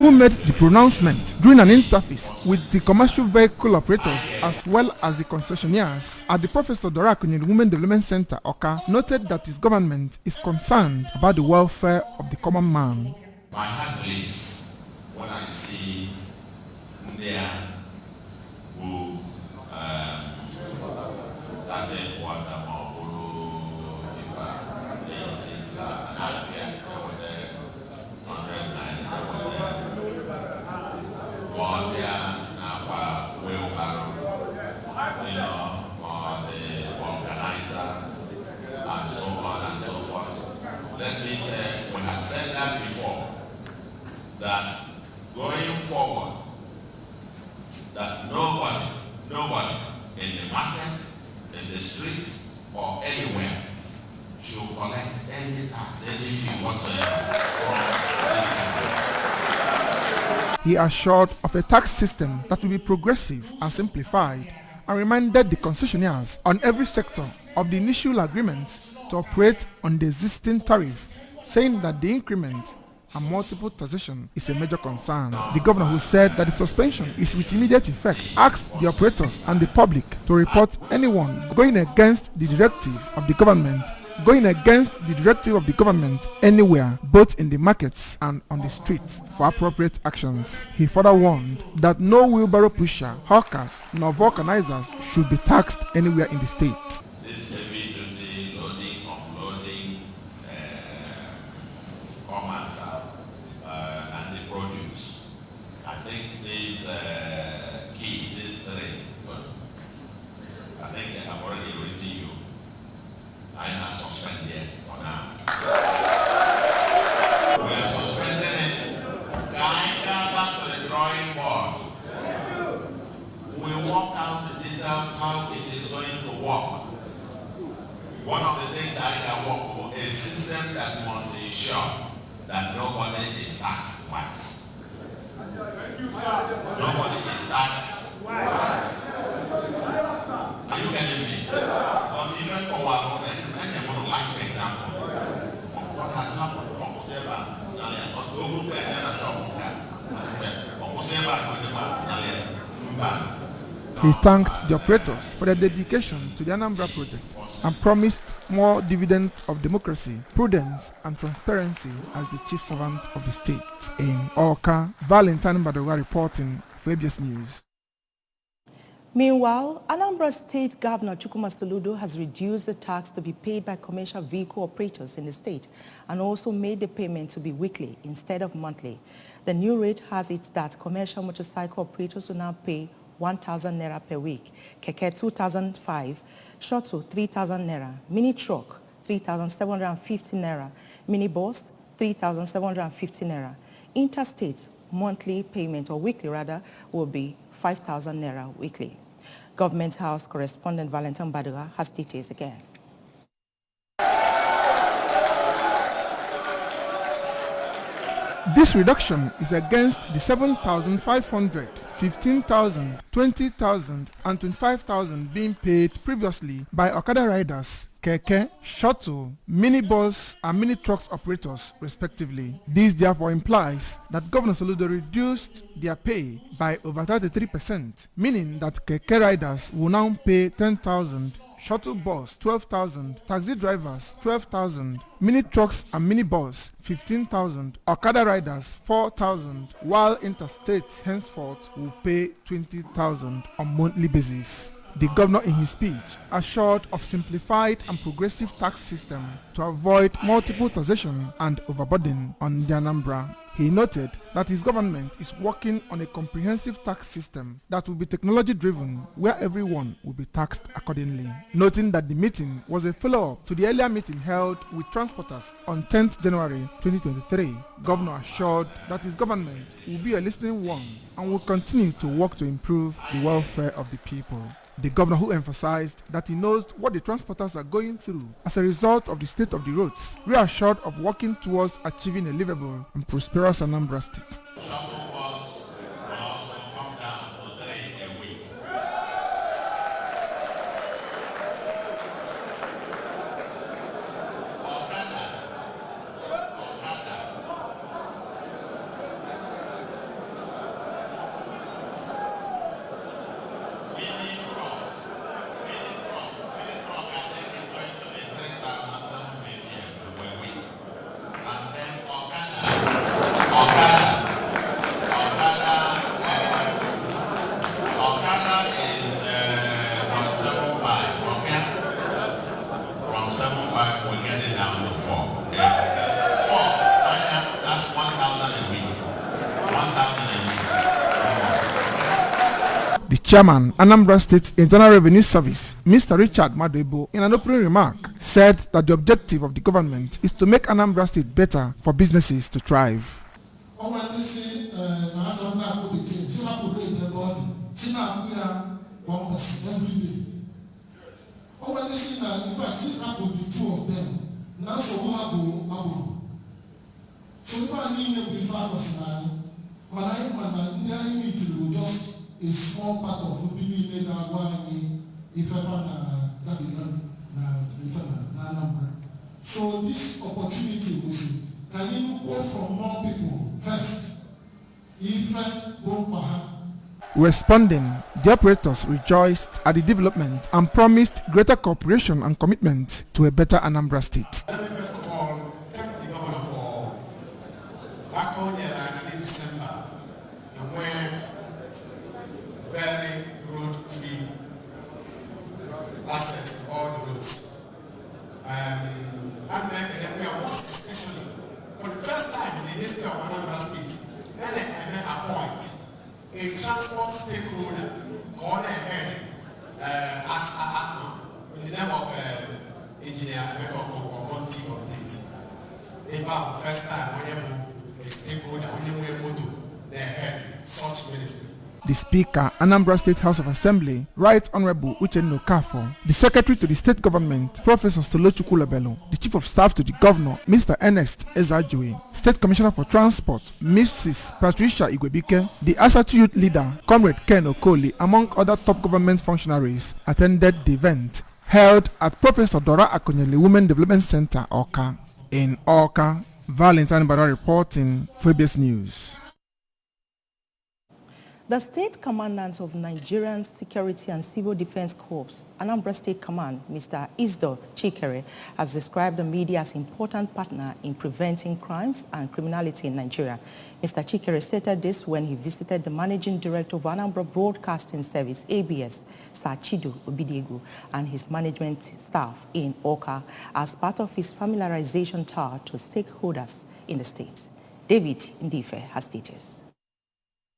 who made the pronouncement during an interface with the commercial vehicle operators as well as the concessionaires at the Professor Dora Akunyili Women Development Center, Awka, noted that his government is concerned about the welfare of the common man. My heart bleeds when I see India who started let me say, when I said that before, that going forward, that nobody in the market, in the streets, or anywhere should collect any tax, any fee whatsoever. He assured of a tax system that will be progressive and simplified, and reminded the concessionaires on every sector of the initial agreement to operate on the existing tariff, saying that the increment and multiple taxation is a major concern. The governor, who said that the suspension is with immediate effect, asked the operators and the public to report anyone going against the directive of the government anywhere, both in the markets and on the streets, for appropriate actions. He further warned that no wheelbarrow pusher, hawkers, nor vulcanizers should be taxed anywhere in the state. This heavy-duty loading, offloading, commerce, and the produce, I think is key, these three. But I think they have already written you. I am suspended for now. We are suspending it. Can go back to the drawing board? We work out the details how it is going to work. One of the things I can work for is a system that must ensure that nobody is taxed twice. Nobody is taxed twice. Are you getting me? Because even for our life example of what has happened. He thanked the operators for their dedication to the Anambra project and promised more dividends of democracy, prudence, and transparency as the chief servant of the state. In Awka, Valentine Badoga reporting for ABS News. Meanwhile, Anambra State Governor Chukwuma Soludo has reduced the tax to be paid by commercial vehicle operators in the state and also made the payment to be weekly instead of monthly. The new rate has it that commercial motorcycle operators will now pay 1,000 naira per week, keke 2,005, shuttle 3,000 naira, mini truck 3,750 naira, mini bus 3,750 naira. Interstate monthly payment, or weekly rather, will be 5,000 naira weekly. Government House correspondent Valentin Badoga has details again. This reduction is against the 7,500, 15,000, 20,000 and 25,000 being paid previously by Okada riders, keke, shuttle, minibus and mini trucks operators respectively. This therefore implies that Governor Soludo reduced their pay by over 33%, meaning that keke riders will now pay 10,000, shuttle bus 12,000, taxi drivers 12,000, mini trucks and mini bus 15,000, Okada riders 4,000, while interstate henceforth will pay 20,000 on monthly basis. The governor in his speech assured of simplified and progressive tax system to avoid multiple taxation and overburden on the Anambra. He noted that his government is working on a comprehensive tax system that will be technology-driven, where everyone will be taxed accordingly. Noting that the meeting was a follow-up to the earlier meeting held with transporters on 10th January 2023, Governor assured that his government will be a listening one and will continue to work to improve the welfare of the people. The governor, who emphasized that he knows what the transporters are going through as a result of the state of the roads, reassured of working towards achieving a livable and prosperous Anambra State. what's happening? The chairman, Anambra State Internal Revenue Service, Mr. Richard Madebo, in an opening remark, said that the objective of the government is to make Anambra State better for businesses to thrive. A small part of the so this opportunity was can you go from more people first? Responding, the operators rejoiced at the development and promised greater cooperation and commitment to a better Anambra State. Let me first of all thank the governor for back on in December and where very road-free access to all the roads. And we are most especially, for the first time in the history of Anambra State, NMA appoint a transport stakeholder called as ATMA in the name of Engineer Emeka Monty of Late. In fact, the first time we have a stakeholder, we have such ministry. The Speaker, Anambra State House of Assembly, Right Honorable Uchenna Okafor, the Secretary to the State Government, Professor Tolochukwu Lebelo, the Chief of Staff to the Governor, Mr. Ernest Ezajue, State Commissioner for Transport, Mrs. Patricia Igwebike, the Asatu Youth Leader, Comrade Ken Okoli, among other top government functionaries, attended the event held at Professor Dora Akonyele Women Development Center, Awka. In Awka, Valentine Bada reporting for ABS News. The State Commandant of Nigerian Security and Civil Defense Corps, Anambra State Command, Mr. Isdor Chikere, has described the media as an important partner in preventing crimes and criminality in Nigeria. Mr. Chikere stated this when he visited the Managing Director of Anambra Broadcasting Service, ABS, Sir Chido Obidiegu, and his management staff in Awka as part of his familiarization tour to stakeholders in the state. David Ndife has details.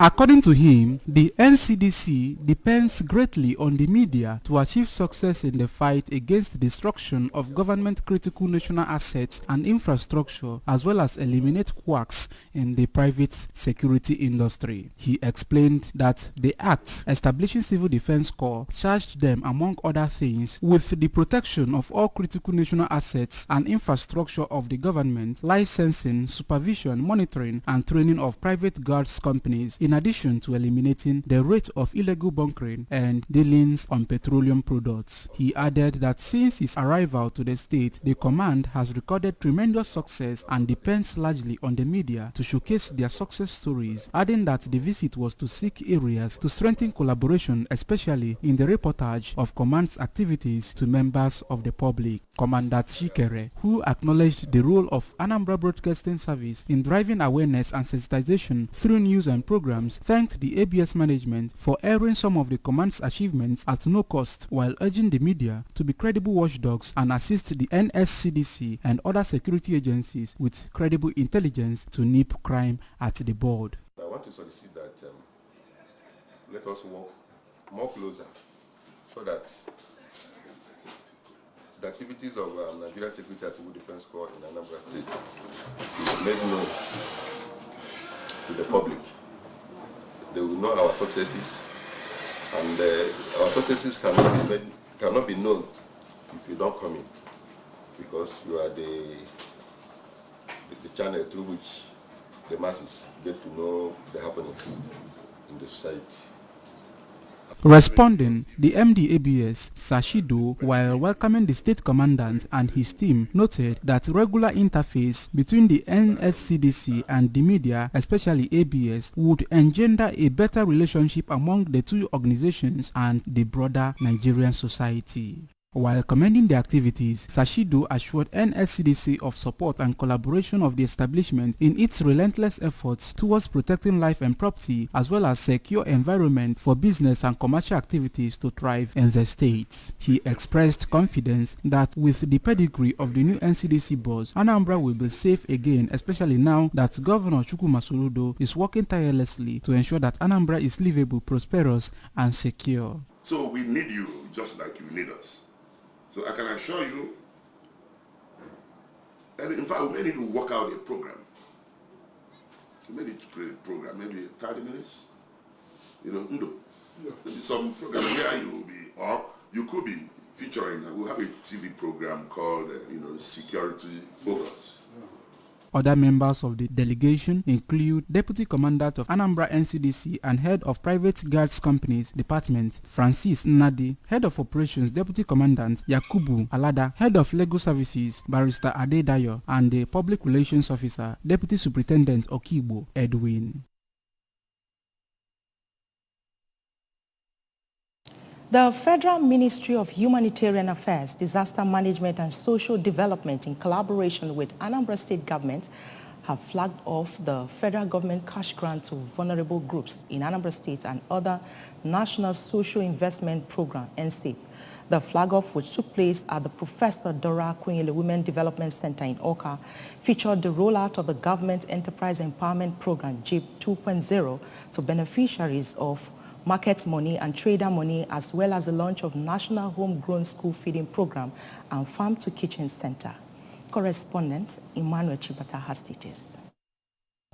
According to him, the NCDC depends greatly on the media to achieve success in the fight against the destruction of government-critical national assets and infrastructure, as well as eliminate quacks in the private security industry. He explained that the Act establishing Civil Defense Corps charged them, among other things, with the protection of all critical national assets and infrastructure of the government, licensing, supervision, monitoring, and training of private guards companies, in addition to eliminating the rate of illegal bunkering and dealings on petroleum products. He added that since his arrival to the state, the command has recorded tremendous success and depends largely on the media to showcase their success stories, adding that the visit was to seek areas to strengthen collaboration, especially in the reportage of command's activities to members of the public. Commander Chikere, who acknowledged the role of Anambra Broadcasting Service in driving awareness and sensitization through news and programs, thanked the ABS management for airing some of the command's achievements at no cost, while urging the media to be credible watchdogs and assist the NSCDC and other security agencies with credible intelligence to nip crime at the board. I want to solicit that let us work more closer so that the activities of Nigerian Security and Civil Defense Corps in Anambra State is made known to the public. They will know our successes, and our successes cannot be known if you don't come in, because you are the channel through which the masses get to know the happenings in the society. Responding, the MD-ABS, Sir Chido, while welcoming the state commandant and his team, noted that regular interface between the NSCDC and the media, especially ABS, would engender a better relationship among the two organizations and the broader Nigerian society. While commending the activities, Sashido assured NSCDC of support and collaboration of the establishment in its relentless efforts towards protecting life and property, as well as secure environment for business and commercial activities to thrive in the state. He expressed confidence that with the pedigree of the new NCDC boss, Anambra will be safe again, especially now that Governor Chukwuma Soludo is working tirelessly to ensure that Anambra is livable, prosperous, and secure. So we need you just like you need us. So I can assure you, and in fact, we may need to work out a program. We may need to create a program, maybe 30 minutes. You know, maybe some program where you will be, or you could be featuring. We'll have a TV program called, Security Focus. Other members of the delegation include Deputy Commandant of Anambra NCDC and Head of Private Guards Companies Department, Francis Nnadi, Head of Operations Deputy Commandant Yakubu Alada, Head of Legal Services Barrister Adedayo, and the Public Relations Officer Deputy Superintendent Okibo Edwin. The Federal Ministry of Humanitarian Affairs, Disaster Management and Social Development, in collaboration with Anambra State Government, have flagged off the federal government cash grant to vulnerable groups in Anambra State and other National Social Investment Program, NSIP. The flag-off, which took place at the Professor Dora Akunyili Women Development Center in Awka, featured the rollout of the Government Enterprise Empowerment Program, JIP 2.0, to beneficiaries of market money and trader money, as well as the launch of National Homegrown School Feeding Program and Farm to Kitchen Center. Correspondent Emmanuel Chibata has details.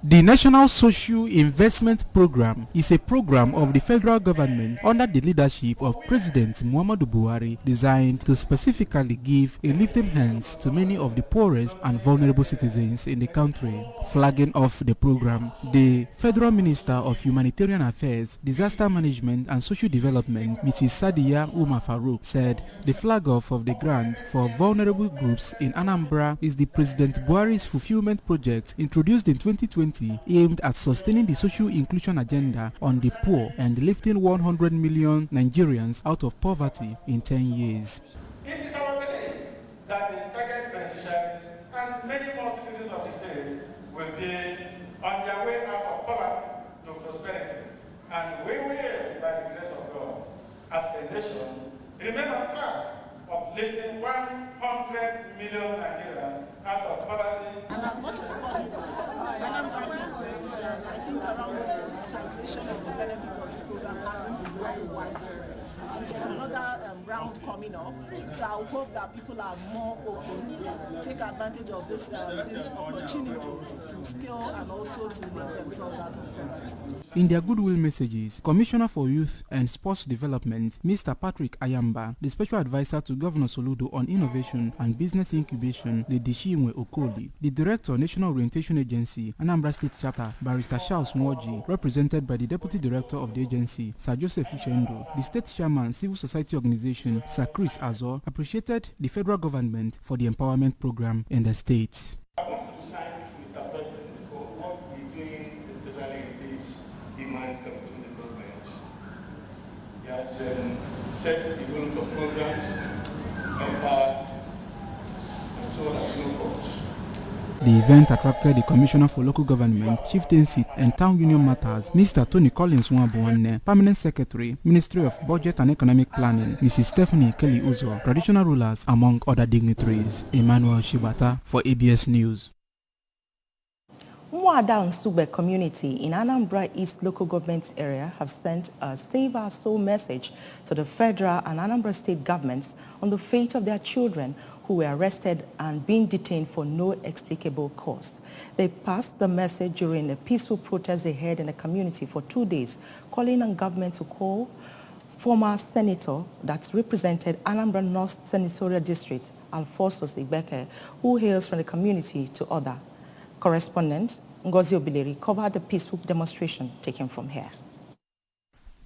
The National Social Investment Program is a program of the federal government under the leadership of President Muhammadu Buhari, designed to specifically give a lifting hand to many of the poorest and vulnerable citizens in the country. Flagging off the program, the Federal Minister of Humanitarian Affairs, Disaster Management and Social Development, Mrs. Sadiya Umar Farouk, said the flag off of the grant for vulnerable groups in Anambra is the President Buhari's fulfillment project introduced in 2020, aimed at sustaining the social inclusion agenda on the poor and lifting 100 million Nigerians out of poverty in 10 years. It is our belief that the target beneficiaries and many more citizens of the state will be on their way out of poverty to prosperity, and we will, by the grace of God, as a nation, remain on track of lifting 100 million Nigerians out of poverty. And as much as possible, I think around the sensitization of the benefit of the program hasn't been very widespread. There's another round coming up, so I hope that people are more open, take advantage of these opportunities to scale and also to lift themselves out of poverty. In their goodwill messages, Commissioner for Youth and Sports Development, Mr. Patrick Ayamba, the Special Advisor to Governor Soludo on Innovation and Business Incubation, Lady Shinwe Okoli, the Director, National Orientation Agency, Anambra State Chapter, Barrister Charles Nwoji, represented by the Deputy Director of the agency, Sir Joseph Uchendo, the State Chairman, Civil Society Organization, Sir Chris Azor, appreciated the federal government for the empowerment program in the states. I want to thank Mr. President for what he's doing, especially in this demand community programs. He has set the goal of programs, empowered, and so on and so forth. The event attracted the Commissioner for Local Government, Chieftaincy and Town Union Matters, Mr. Tony Collins Nwabuane, Permanent Secretary, Ministry of Budget and Economic Planning, Mrs. Stephanie Kelly Uzo, traditional rulers, among other dignitaries. Emmanuel Shibata for ABS News. Umuada Nsugbe community in Anambra East local government area have sent a Save Our Soul message to the federal and Anambra state governments on the fate of their children who were arrested and being detained for no explicable cause. They passed the message during a peaceful protest they held in the community for 2 days, calling on government to call former senator that represented Anambra North Senatorial District, Alphonsus Ibeke, who hails from the community, to order. Correspondent Ngozi Obileri covered the peaceful demonstration taken from here.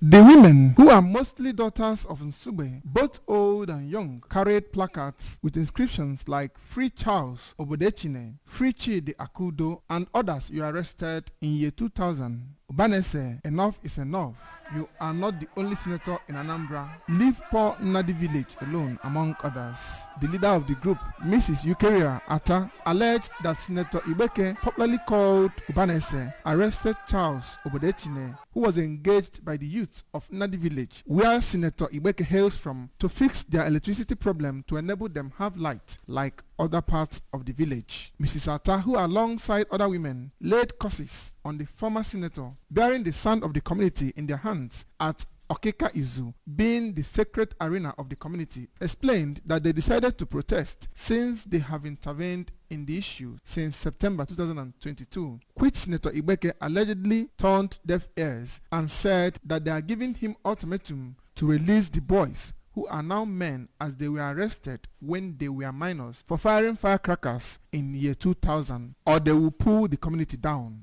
The women, who are mostly daughters of Nsugbe, both old and young, carried placards with inscriptions like "Free Charles Obodechine," "Free Chidi Akudo," and others were arrested in year 2000. Ubanese, enough is enough. You are not the only senator in Anambra. Leave poor Nnadi village alone, among others. The leader of the group, Mrs. Eukaria Atta, alleged that Senator Ibeke, popularly called Ubanese, arrested Charles Obodechine, who was engaged by the youth of Nnadi village, where Senator Ibeke hails from, to fix their electricity problem to enable them have light like other parts of the village. Mrs. Atta, who alongside other women laid curses on the former senator, bearing the sound of the community in their hands at Okeka Izu, being the sacred arena of the community, explained that they decided to protest since they have intervened in the issue since September 2022, which Senator Ibeke allegedly turned deaf ears and said that they are giving him ultimatum to release the boys who are now men, as they were arrested when they were minors for firing firecrackers in year 2000, or they will pull the community down.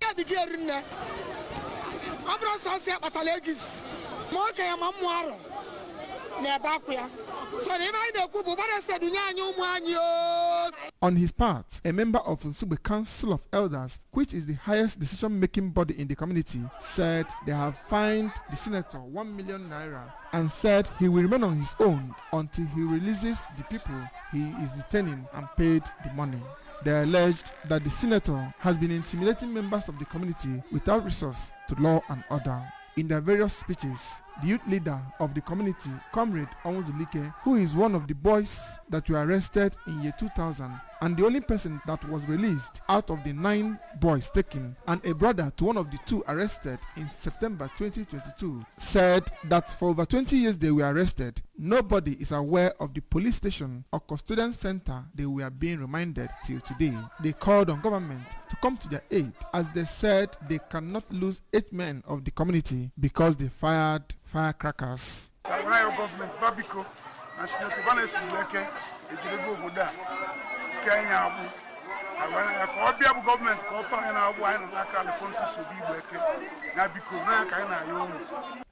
On his part, a member of Nsugbe Council of Elders, which is the highest decision-making body in the community, said they have fined the senator 1 million naira and said he will remain on his own until he releases the people he is detaining and paid the money. They alleged that the senator has been intimidating members of the community without resource to law and order. In their various speeches, the youth leader of the community, Comrade Onwuzulike, who is one of the boys that were arrested in year 2000 and the only person that was released out of the 9 boys taken, and a brother to one of the 2 arrested in September 2022, said that for over 20 years they were arrested, nobody is aware of the police station or custodian center they were being reminded till today. They called on government to come to their aid, as they said they cannot lose 8 men of the community because they fired firecrackers.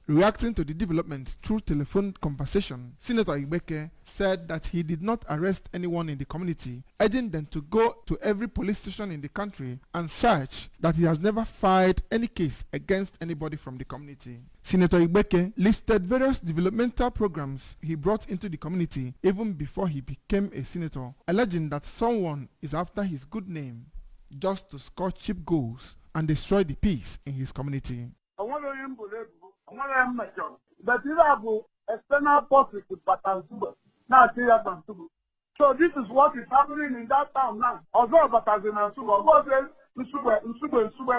Reacting to the development through telephone conversation, Senator Ibeke said that he did not arrest anyone in the community, urging them to go to every police station in the country and search, that he has never filed any case against anybody from the community. Senator Ibeke listed various developmental programs he brought into the community even before he became a senator, alleging that someone is after his good name just to score cheap goals and destroy the peace in his community. But you have external politics, but now so this is what is happening in that town now. Although but as in Ansuba, what is Ansuba,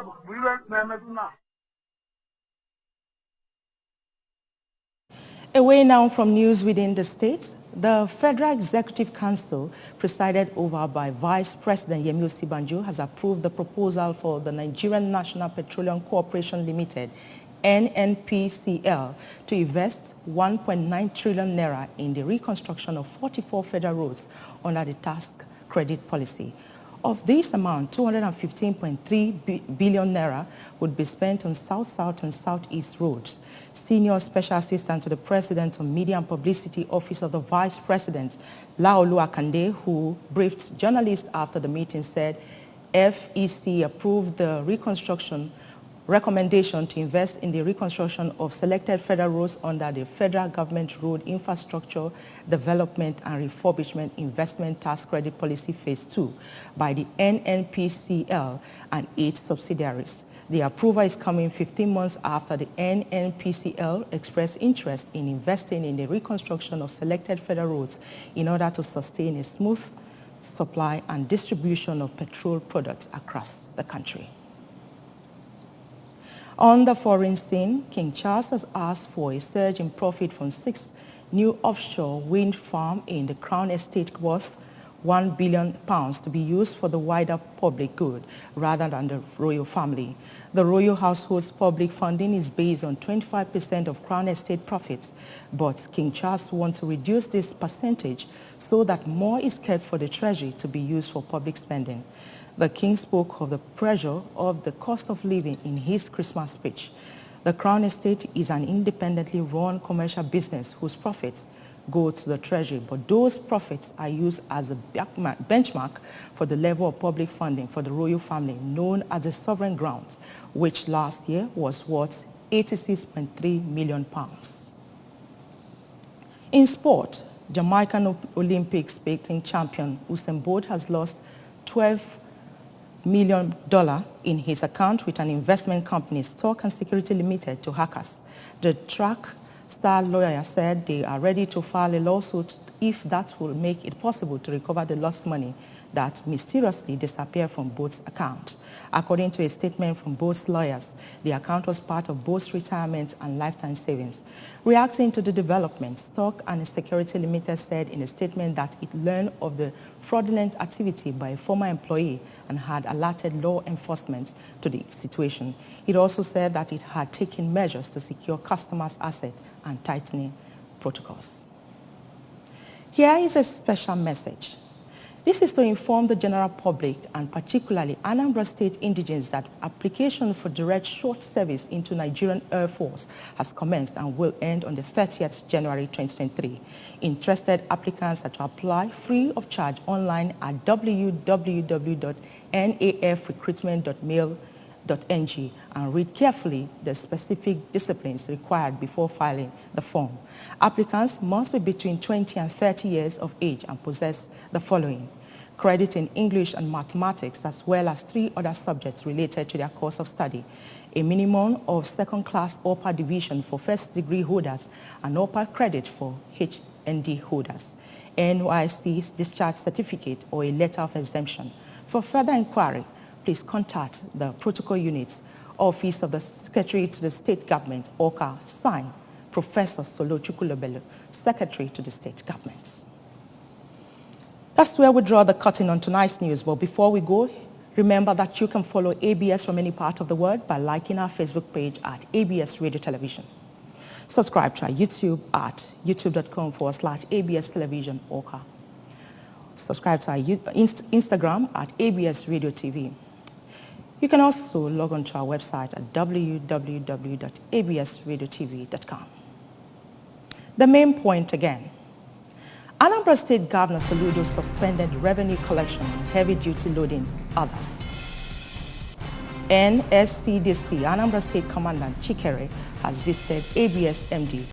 Away now from news within the state, the Federal Executive Council, presided over by Vice President Yemi Osibanjo, has approved the proposal for the Nigerian National Petroleum Corporation Limited, NNPCL, to invest 1.9 trillion naira in the reconstruction of 44 federal roads under the tax credit policy. Of this amount, 215.3 billion naira would be spent on South-South and Southeast roads. Senior Special Assistant to the President on Media and Publicity Office of the Vice President, Laolu Akande, who briefed journalists after the meeting, said FEC approved the reconstruction recommendation to invest in the reconstruction of selected federal roads under the Federal Government Road Infrastructure Development and Refurbishment Investment Tax Credit Policy Phase 2 by the NNPCL and 8 subsidiaries. The approval is coming 15 months after the NNPCL expressed interest in investing in the reconstruction of selected federal roads in order to sustain a smooth supply and distribution of petrol products across the country. On the foreign scene, King Charles has asked for a surge in profit from 6 new offshore wind farms in the Crown Estate worth £1 billion to be used for the wider public good rather than the royal family. The royal household's public funding is based on 25% of Crown Estate profits, but King Charles wants to reduce this percentage so that more is kept for the treasury to be used for public spending. The king spoke of the pressure of the cost of living in his Christmas speech. The Crown Estate is an independently run commercial business whose profits go to the Treasury, but those profits are used as a benchmark for the level of public funding for the royal family known as the Sovereign Grants, which last year was worth £86.3 million. In sport, Jamaican Olympic sprinting champion Usain Bolt has lost $12 million in his account with an investment company, Stock and Security Limited, to hackers. The track star lawyer said they are ready to file a lawsuit if that will make it possible to recover the lost money that mysteriously disappeared from Bolt's account. According to a statement from Bolt's lawyers, the account was part of Bolt's retirement and lifetime savings. Reacting to the development, Stock and Security Limited said in a statement that it learned of the fraudulent activity by a former employee and had alerted law enforcement to the situation. It also said that it had taken measures to secure customers' assets and tightening protocols. Here is a special message. This is to inform the general public and particularly Anambra State indigents that application for direct short service into Nigerian Air Force has commenced and will end on the 30th January 2023. Interested applicants are to apply free of charge online at www.nafrecruitment.mil.ng and read carefully the specific disciplines required before filing the form. Applicants must be between 20 and 30 years of age and possess the following: credit in English and mathematics, as well as 3 other subjects related to their course of study, a minimum of second-class upper division for first-degree holders and upper credit for HND holders, NYSC discharge certificate or a letter of exemption. For further inquiry, please contact the Protocol Unit, Office of the Secretary to the State Government, ORCA, signed Professor Solo Chukwulobelu, Secretary to the State Government. That's where we draw the curtain on tonight's news. But before we go, remember that you can follow ABS from any part of the world by liking our Facebook page at ABS Radio Television. Subscribe to our YouTube at youtube.com/ABS Television ORCA. Subscribe to our Instagram at ABS Radio TV. You can also log on to our website at www.absradiotv.com. The main point again. Anambra State Governor Soludo suspended revenue collection on heavy-duty loading others. NSCDC Anambra State Commandant Chikere has visited ABS MD